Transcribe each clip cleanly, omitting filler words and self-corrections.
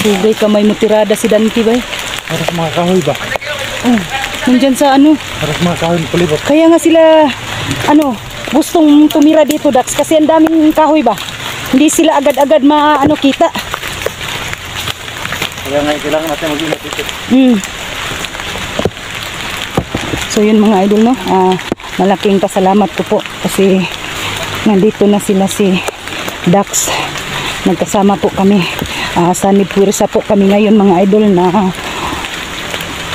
Dugay kamay mo tirada si Dante ba? Harap mga kahoy ba? Oh, nandyan sa ano? Harap mga kahoy palibot. Kaya nga sila, gustong tumira dito, Dax, kasi ang daming kahoy ba? Hindi sila agad-agad kita. Kaya nga kailangan natin mag-ingat dito. So yun mga idol, no? Malaking pasalamat ko po kasi nandito na sila si Dax. Nagkasama po kami. Sa Nipursa po kami ngayon mga idol na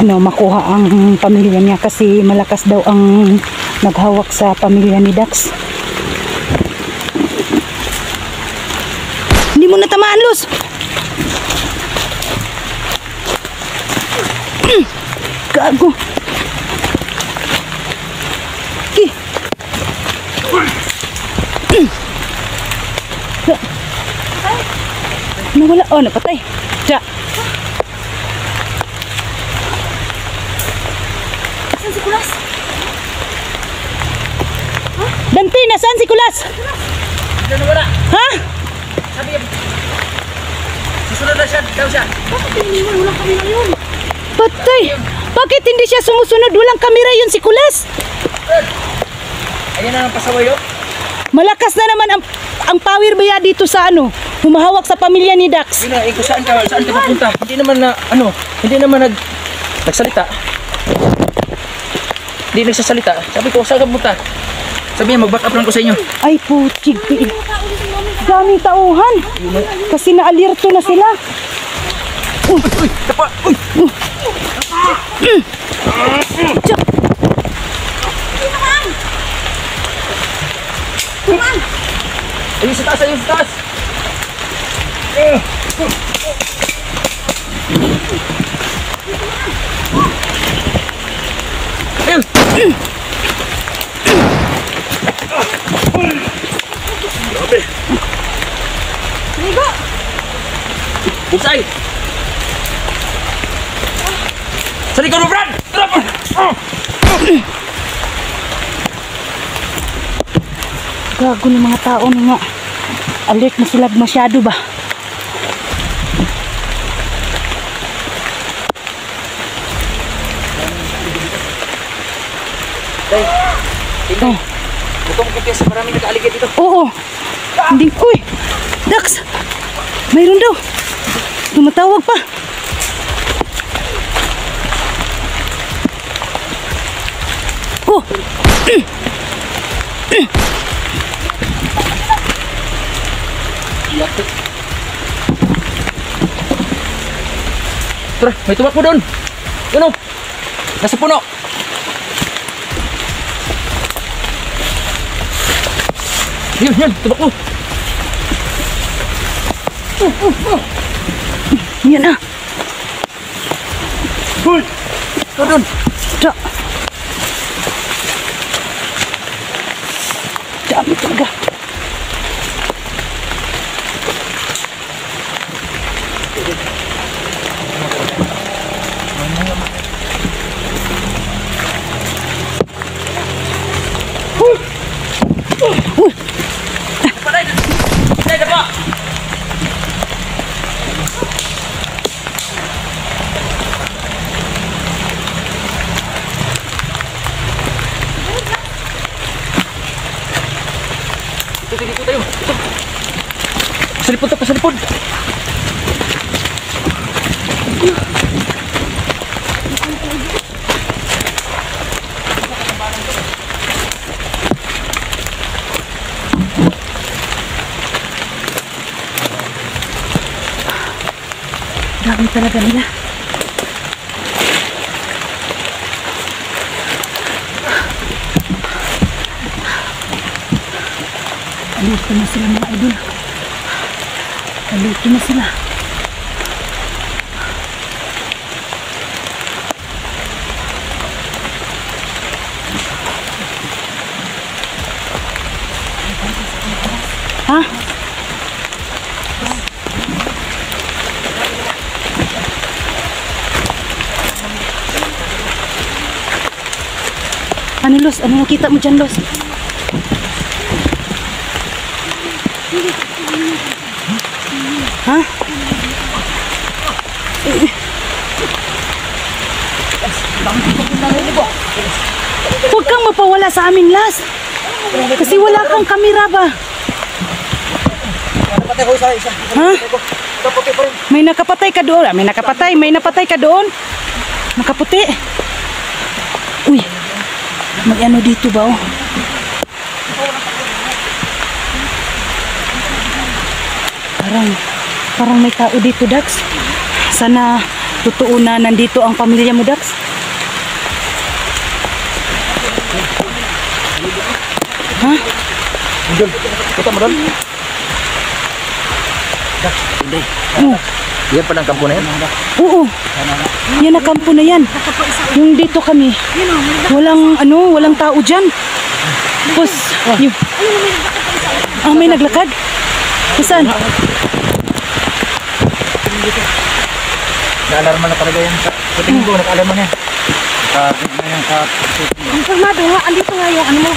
makuha ang pamilya niya kasi malakas daw ang naghawak sa pamilya ni Dax. Hindi mo natamaan, Luz! Gago! Nawala. Oh, napatay. Diya. Nasaan si Kulas? Dante, nasaan si Kulas? Diyan nawala. Ha? Sabi niya. Susunod na siya. Daw siya. Bakit iniwan? Walang kamera yun. Patay. Bakit hindi siya sumusunod? Walang kamera yun si Kulas. Ayan na ang pasaway yun. Malakas na naman ang power baya dito sa humahawak sa pamilya ni Dax. Yun na, kung saan ka papunta. Hindi naman nagsalita. Hindi nagsasalita. Sabi ko, saan ka pumunta? Sabi niya, mag-back up lang ko sa inyo. Ay, putig. Daming tauhan. Kasi naalirto na sila. Uy, dapa! Uy! Ayun sa taas, ayun sa taas! Ayun! Grabe! Ligo! Buksay! Sa likod mo, Brad! Drop! Gago ng mga tao na nga. Alert na sila masyado ba? Day, tingnan. Bukong kumpiyansa, maraming nag-aaligid dito. Oo. Hindi. Uy! Dax! Mayroon daw. Tumatawag pa. Oh! Tara, may tumakbo doon. Ano? Nasa puno. Yan, tumakbo. Yan na. Hoy! Ito doon. Da. Dami talaga. Day, dapa! Dito tayo. Ito. Pasalipod to, pasalipod. Dami talaga nila. Alito na sila mga idol. Alito na sila. Ha? Ano, Los? Ano nakita mo dyan, Los? Ha? Huwag kang mapawala sa amin, Las. Kasi wala kang kamera ba? Napatay ko isa. Ha? Kaputi pa rin. May nakapatay ka doon. May napatay ka doon. Nakaputi. Uy. May ano dito ba, oh? Parang may tao dito, Dax. Sana totoo na nandito ang pamilya mo, Dax. Ha? Doon. Kita mo doon. Hindi. Yan pa lang kampo na yan. Oo. Yan ang kampo na yan. Yung dito kami. Walang tao dyan. Tapos, may naglakad. Saan? Na-alarma na talaga yan. Sa tingin ko, naka-alarma na yan. Ang formado nga, andito nga yung ano mo.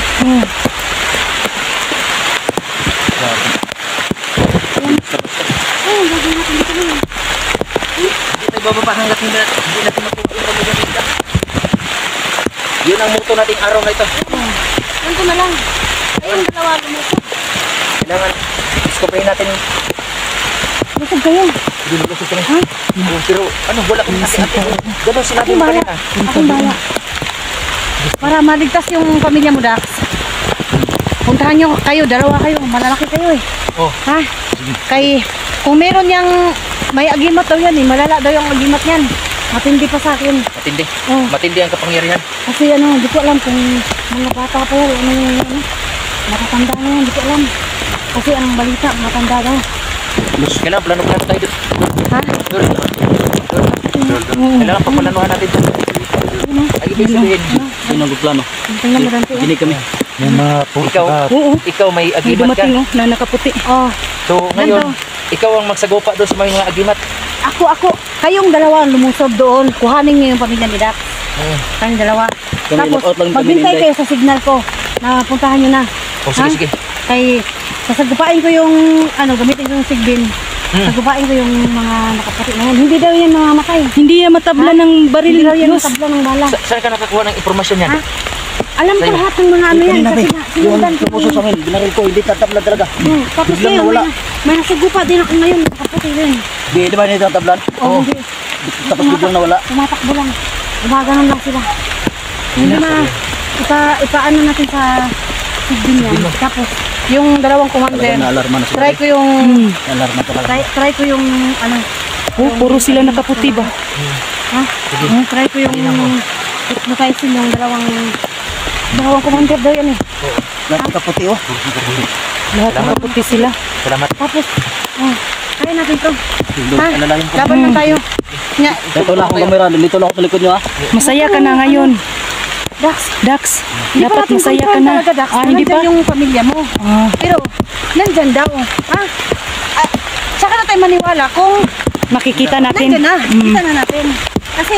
Ay, gagawin natin dito na yun. Hindi tayo bababa hanggat hindi natin makuha yung pamilya. Yun ang muto nating araw na ito. Ganito na lang. Ayun, dalawa mo ko. Kailangan discovery natin. Busog kayo. Hindi mo gusto kami. Pero ano, wala kami ate-ate. Ganun sinabi mo kanina. Akong bala. Para maligtas yung pamilya mo, Dax. Puntahan nyo kayo, dalawa kayo. Malalaki kayo eh. Oh. Ha? Kay, kung meron yung may agimat daw yan eh. Malala daw yung agimat yan. Matindi pa sa akin. Matindi. Oh. Matindi ang kapangyarihan. Kasi ano, di ko alam kung mga bata pa yan. Matatanda na yan, di ko alam. Kasi ang balita, matanda daw. Kailangan plano tayo doon. Ha? Doon. Kailangan pagplanuhan natin doon. Ay, ibig sabihin. Yun ang plano. Tingnan mo dante. Hindi kami. May mga Ikaw may May agimat ka. dumating, oh, na nakaputi. Oh, So ngayon, ikaw ang magsagopa doon sa mga agimat. ako. Kayong dalawa lumusob doon. Kuhanin niyo yung pamilya ni Dax. Kayong dalawa. Tapos, magbintay kayo sa signal ko na puntahan nyo na. O sige. Kay, sasagupain ko yung, gamitin ko yung sigbin. Sagupain ko yung mga nakaputi na yan. Hindi daw yan mamamatay. Hindi yan matabla ng baril. Hindi daw yan Los. matabla ng bala. Saan ka nakakuha ng impormasyon yan? Ha? Alam ko lahat ng mga ano yan. Kasi sinundan ko. tumuso sa amin, binaril ko, hindi tatablan talaga. Tapos Biglang kayo, nawala. may nasugupa din ako ngayon. Nakaputi rin. Di ba hindi tatablan? Oh, hindi. Tapos biglang nawala. Tumatakbo lang. Gumaganon lang sila. Hindi na, ipaano natin sa sigbin yan. Tapos, yung dalawang commander, Talaga na-alarma na sila. try ko yung, Alarma talaga. try ko yung, Oh, puro sila nakaputi ba? ha? Try ko yung, hypnotize yung dalawang commander daw yan eh. Lahat kaputi oh. Lahat nakaputi sila. Salamat. Tapos, kaya natin to. Ha? Alalayan ko. Laban lang tayo. Nya, Dito lang akong kamera, dito lang ako sa likod nyo ah. Masaya ka na ngayon. Dax, Dax, hindi pa dapat natin masaya ka confirm na. talaga, Dax. Hindi pa? Nandyan yung pamilya mo. Pero, nandyan daw. Ha? Tsaka na tayo maniwala kung Makikita natin. nandyan na. Kita na natin. Kasi,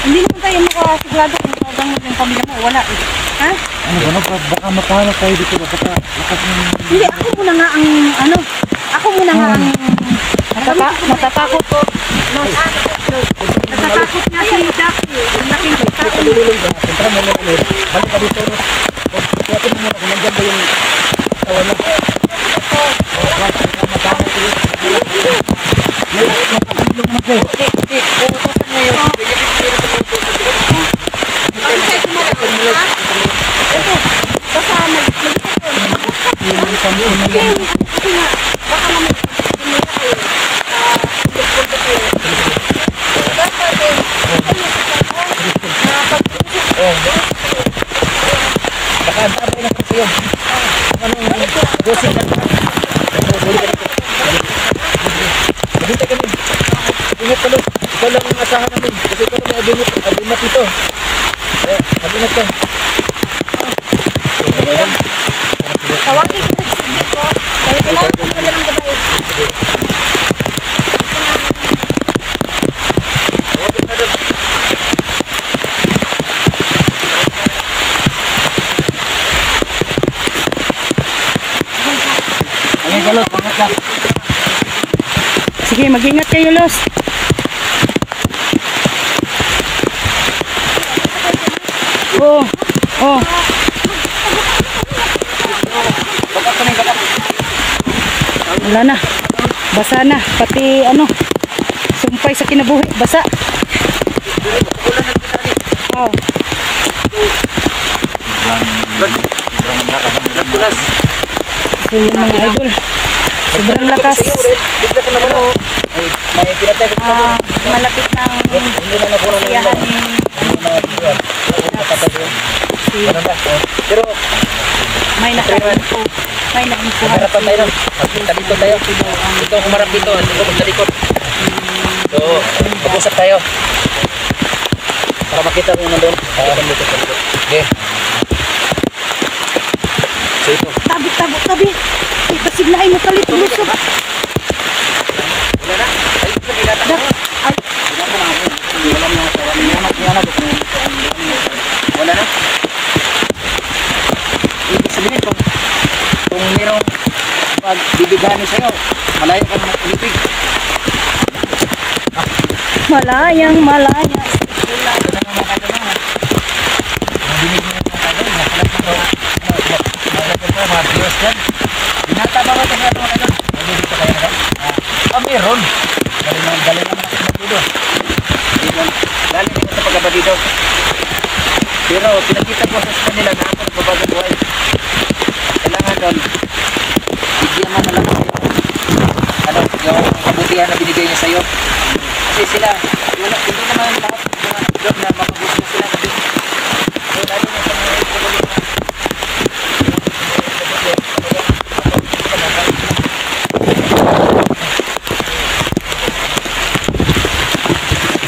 hindi naman tayo makasigurado kung talagang yung pamilya mo. Wala eh. Ha? Ano ba? Baka matawa tayo dito. Baka lakas ng... Hindi, ako muna nga ang, ako muna nga ang, Natatakot ko. natatakot nga si Dax. Ang laking tao. Sentral mo muna ulit. Balik ka dito. Kaya mo muna kung nandyan ba yung tawa na. Ingat ka, Luz. Ikaw lang ang asahan namin. Kasi ikaw lang may agimat ito. Kaya, agimat ka. Tawagin ko sa sigbin ko. Kaya kailangan ko pala ng babae. Ayan ka, Luz. Ingat ka. Sige, mag-ingat kayo, Los. Oh. Oh. Wala na. Basa na. Pati ano, sumpay sa kinabuhi. Basa. Oh. So yun mga idol. Sobrang lakas. Malapit ng siyahan ni Pero may nakain po. May nakuha. harapan tayo. Talikod tayo. Ito kumarap dito. Ito magtalikod. So, mag-usap tayo. Para makita mo nandun. Okay. So ito. Tabi. Ay, pasiglain mo kalit. Lusog. Wala na. Ay, ito na. Wala na. Ibig sabihin kung mayroong pagbibigani sa'yo, malayo ka na mag-ibig. Malayang malaya. Meron. Galing naman ako magbudo. Galing naman sa pagkabadido. Pero pinakita ko sa kanila na ako nagbabagong buhay. Kailangan doon, bigyan mo na lang yung kabutihan na binigay niya sa'yo. Kasi sila, hindi naman lahat ng job na makabuti na sila. So, lalo na sa mga ito.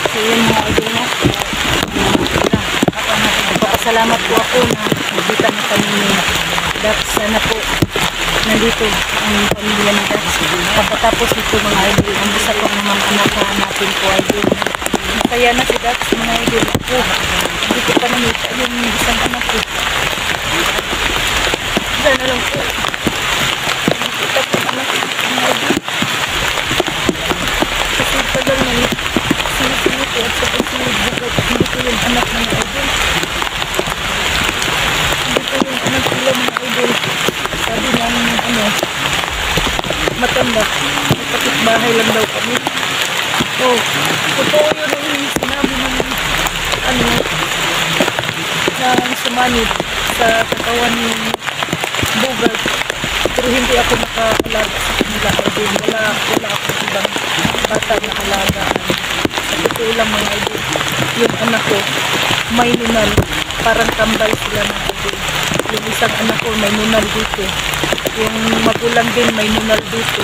So yun mga idol na. Nagpapasalamat po ako na nagkita na kami ni Dax. Sana po nandito ang pamilya ni Dax. Pagkatapos nito mga idol, ang isa po ng mga anak natin po idol. Masaya na si Dax mga idol. Ako, hindi ko pa namita yung isang anak ko. Sana lang po. Nakita po anak ko mga idol. Kasi tagal na nito. Sinisingit ko at sa pagsinibugad. Hindi ko yung anak ng idol. Hindi ko yung anak sila mga idol. Sabi namin yung matanda. Kapitbahay lang daw kami. Oh, totoo yun yung sinabi ng ng sumanid sa katawan ni Bogart. Pero hindi ako nakakalaga sa kanila idol. Wala ako ibang bata na alagaan. Totoo lang mga idol, yung anak ko may nunal, parang tambay sila ng idol. Yung isang anak ko may nunal dito, yung magulang din may nunal dito,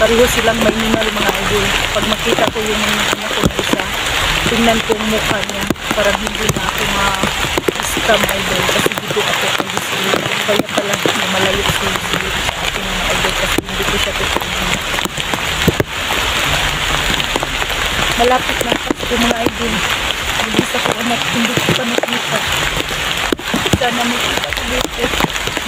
pareho silang may nunal mga idol. Pag makita ko yung anak ko na isa, tingnan ko ang mukha niya, parang hindi na ako ma-scam idol kasi dito ako kay kaya pala na malayo sila sa akin mga idol kasi hindi ko siya tutunan. Malapit na kasi mga idol. Hindi sa ko anak, hindi ko pa nakita. Sana makita ko dito.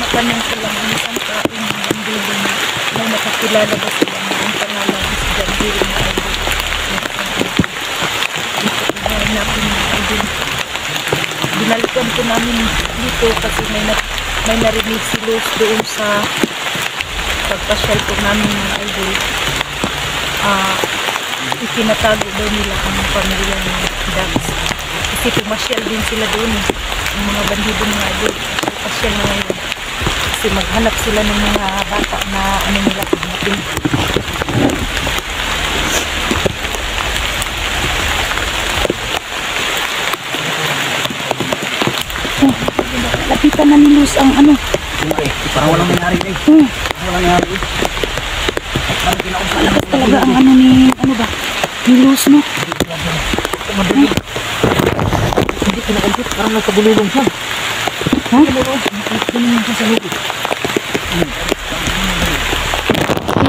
Matanong ko lang ang isang tao ng Jambili na may nakakilala ba sila na ang pangalan si Jambili na idol. Dito ko na hanapin mga idol. Binalikan ko namin dito kasi may narinig si Luz doon sa pagpasyal ko namin mga idol. Itinatago daw nila ang pamilya ni Dax. Kasi pumasyal din sila doon. Ang mga bandido mga idol. Pumasyal na ngayon. Kasi maghanap sila ng mga bata na nila kagnatin. Lapitan na ni Luz ang Parang walang nangyari eh. Walang nangyari eh. Lakas talaga ang ni ni Luz, no? Hindi pinakampit, parang nagkabululong siya. Ha? Nagkabululong siya sa lupit. Ano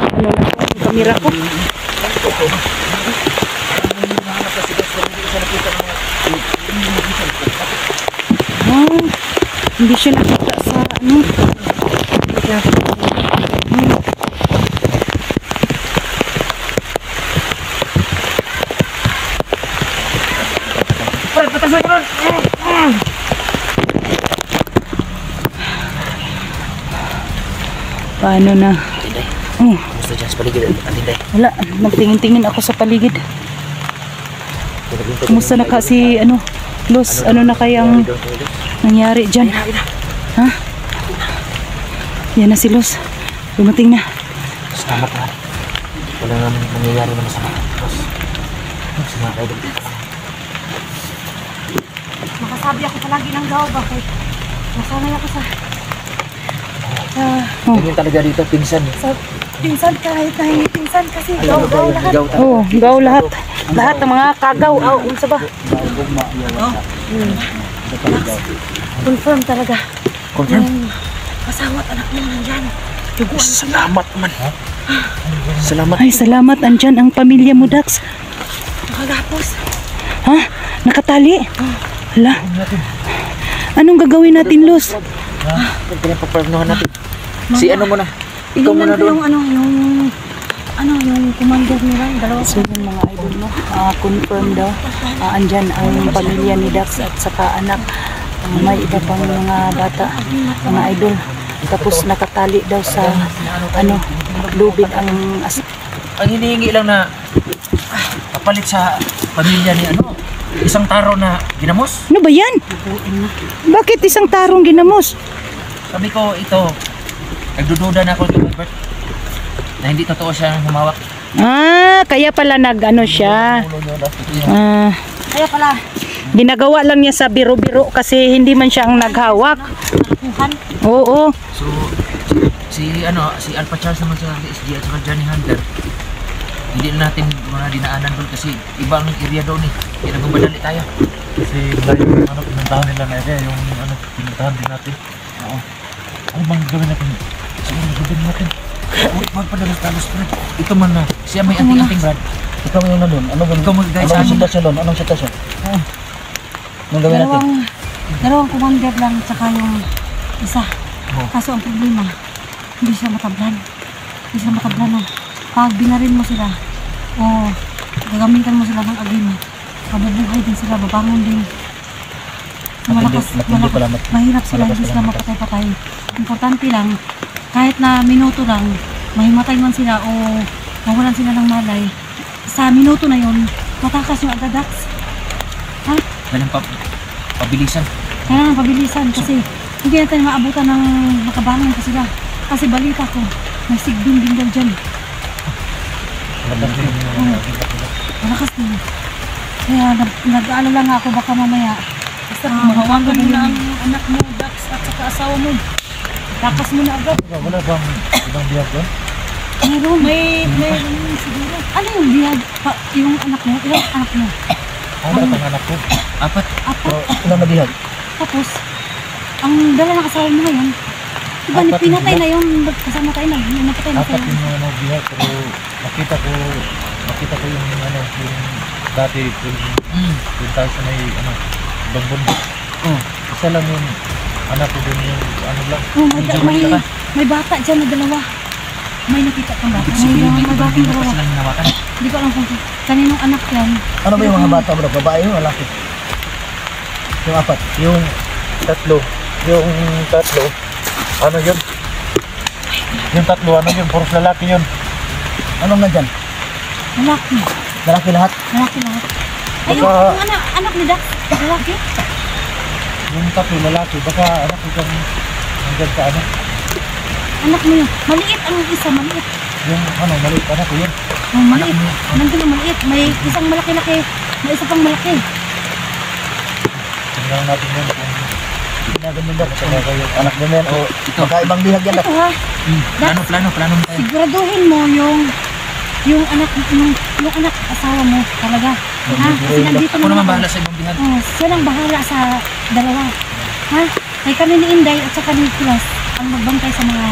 na po ang kamera ko? Hindi siya nakita sa Paano na? Tinday. Oh, Gusto dyan sa paligid. Tinday. wala. Nagtingin-tingin ako sa paligid. Kumusta na kasi, Los, ano na kayang nangyari dyan? Ha? Yan na si Los. Dumating na. Salamat na. Wala naman nangyayari na masama. Tapos, mga kaidol dito. Makasabi ako palagi ng gaw, bakit? Nasanay ako sa Ganyan talaga dito, pinsan. pinsan kahit hindi pinsan kasi gaw lahat. Oh, gaw lahat. Lahat ng mga kagaw. Unsa ba? Confirm talaga. Confirm? Yung asawa at anak mo nandyan. Duguan. Salamat man. Salamat. Ay, salamat. Andyan ang pamilya mo, Dax. Nakagapos. Ha? Nakatali? Hala. Anong gagawin natin, Los? Pinapaparnohan natin. Si ano muna? Ikaw muna Tinignan ko doon. yung commander nila, yung dalawa. So yun mga idol mo, confirm daw, andyan ang pamilya ni Dax at saka anak. May iba pang mga bata, mga idol. Tapos nakatali daw sa lubid ang Ang hinihingi lang na kapalit sa pamilya ni isang taro na ginamos. Ano ba yan? Bakit isang tarong ginamos? Sabi ko ito, nagdududa na ako kay Albert na hindi totoo siya humawak. Kaya pala siya. Kaya pala, Ginagawa lang niya sa biro-biro kasi hindi man siya ang naghawak. nakuhan. Oo. So si Alpha Charles naman sa SG at saka Johnny Hunter, hindi na natin mga dinaanan doon kasi ibang area doon eh. Kaya nagmamadali tayo. Kasi yung pinuntahan nila na area, yung pinuntahan din natin. Oo. Ano bang gawin natin? Sige, gawin natin. Huwag pa dalos Brad. Ito man na. Siya may anting-anting Brad. Ikaw yung nandun. Ikaw mag-guide sa Anong amin. sitwasyon doon? Anong sitwasyon? Anong gawin natin? Dalawang commander lang tsaka yung isa. Kaso ang problema, hindi siya matablan. Hindi sila matablan na. Pag binarin mo sila, o gagamitan mo sila ng agreement, mabubuhay din sila, babangon din. Matindi pala, Mahirap sila, malakas hindi pala sila ang mapatay-patay. Importante lang, kahit na minuto lang, mahimatay man sila o mawalan sila ng malay, sa minuto na yon matakas yung agadax. Ha? Ganun pabilisan. Kailangan pabilisan kasi hindi natin maabutan ng makabangon pa sila. Kasi balita ko, may sigbin din daw dyan. Malakas din. Kaya nag-aalala nga ako baka mamaya. Basta mahawagan mo na ang anak mo, Dax, at saka asawa mo. Takas mo na agad. Wala bang ibang biyag doon? Meron. Meron siguro. Ano yung biyag? Yung anak mo? Ilang anak mo? Ano ang anak ko? Apat. Apat. Ilang na biyag? Tapos, ang dala ng asawa mo ngayon, diba Apat pinatay yung na yung kasama tayo na, napatay na Apat tayo. yung biyag, pero nakita ko yung yung dati yung tayo sa may ibang bundok. Isa lang yung anak ko dun yung lang. Oh, may bata dyan na dalawa. May nakita kang bata. May batang Hindi pa dalawa. sila hinawakan. Hindi ko alam kung kaninong anak yan. Ano ba yung mga bata bro? Babae o lalaki? Yung apat. Yung tatlo. Ano yun? Yung tatlo, ano yun? Puros lalaki yun. Ano nga dyan? Lalaki. Lalaki lahat? Lalaki lahat. Ay, Baka- yung anak ni Dax. Lalaki. Yung tatlo lalaki. Baka anak ko kang nandyan sa ano? Anak mo yun. Maliit ang isa, maliit. Yung maliit anak ko yun. Oh, maliit. Nandun yung maliit. May isang malaki-laki. May isa pang malaki. Tingnan natin yun kung ginaganyan ba kasi yung anak mo yan o Ito. magkaibang bihag yan. Ito ha. Plano mo tayo. Siguraduhin mo yung anak asawa mo talaga. Ha? Kasi nandito Ako naman ako. bahala sa ibang bihag. Oh, siya lang bahala sa dalawa. Ha? Kay kami ni Inday at saka ni Pilas ang magbantay sa mga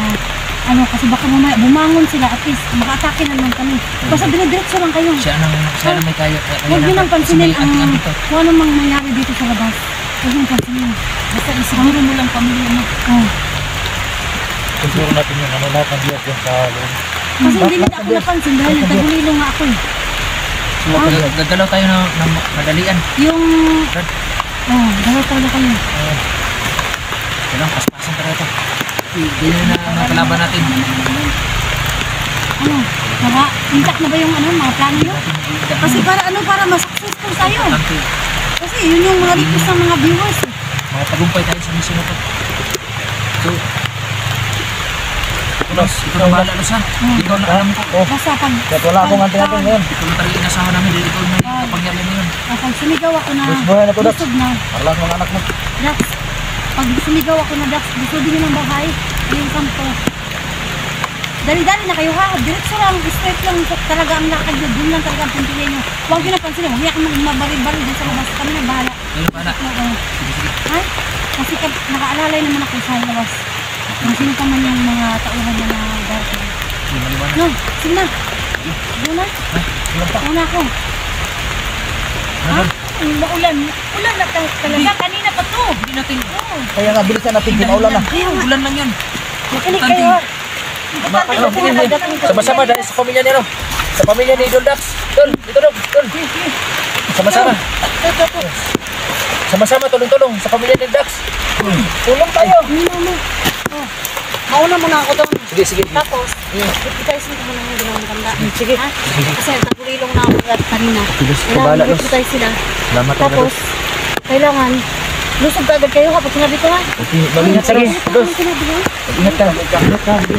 kasi baka mamaya bumangon sila at least maka-atake na naman kami. Basta dire-diretso lang kayo. Siya nang may kaya. Huwag nyo nang pansinin ang dito. kung ano mang mangyari dito sa labas. Huwag nyo pansinin. Basta isiguro mo lang pamilya mo. Oh. Siguro natin yung lahat ng bihag yan sa loob. Kasi hindi nila ako napansin dahil nagtagulilo nga ako eh. So, gagalaw tayo ng madalian. Yung... dalaw talaga kayo. Kailangan paspasan talaga ito. Ganyan na ang mga kalaban natin. Ano? Intact na ba yung mga plano nyo? Kasi para mas-successful tayo. Kasi yun yung mga request ng mga viewers. Mga tagumpay tayo sa mission na to. So, Ulos, ikaw na bahala, Ulos ha. Ikaw na alam ko. Basta pag... Kaya wala akong anting-anting ngayon. Ikaw na talaga inasahan namin dahil ikaw na kapangyarihan ngayon. Pag sumigaw ako na... Buhay na to, Dax. Busog na. Para mga anak mo. Dax, pag sumigaw ako na Dax, gusto din ng bahay. Yung kampo. Dali-dali na kayo ha. Diretso lang, straight lang talaga ang lakad nyo. Doon lang talaga ang puntilin nyo. Huwag nyo napansin. Huwag niya kang mabaril-baril dun sa labas. Kami na bahala. Ngayon pa na. Ha? Kasi nakaalalay naman ako sa labas. Kung sino pa man yung mga tauhan niya na dati. No, sige na. Doon na. Una ako. Ha? Ulan. Ulan na talaga. Kanina pa to. Hindi natin. Kaya nga, bilisan natin. Pinaulan na. Ulan lang yan. Makinig kayo. Sama-sama dahil sa pamilya ni sa pamilya ni Idol Dax. Dol, dito Dol. Sama-sama. Sama-sama, tulong-tulong sa pamilya ni Dax. Tulong tayo. Mauna muna ako doon. Sige. Tapos, ipitaysin ko muna yung ginawang tanda. Sige. Kasi nagulilong na ako kanina. Kailangan ipitay sila. Salamat. Tapos, kailangan, lusog ka agad kayo kapag sinabi ko ha. Ingat sige.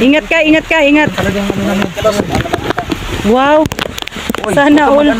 Ingat ka. Ingat ka. Wow. Sana all.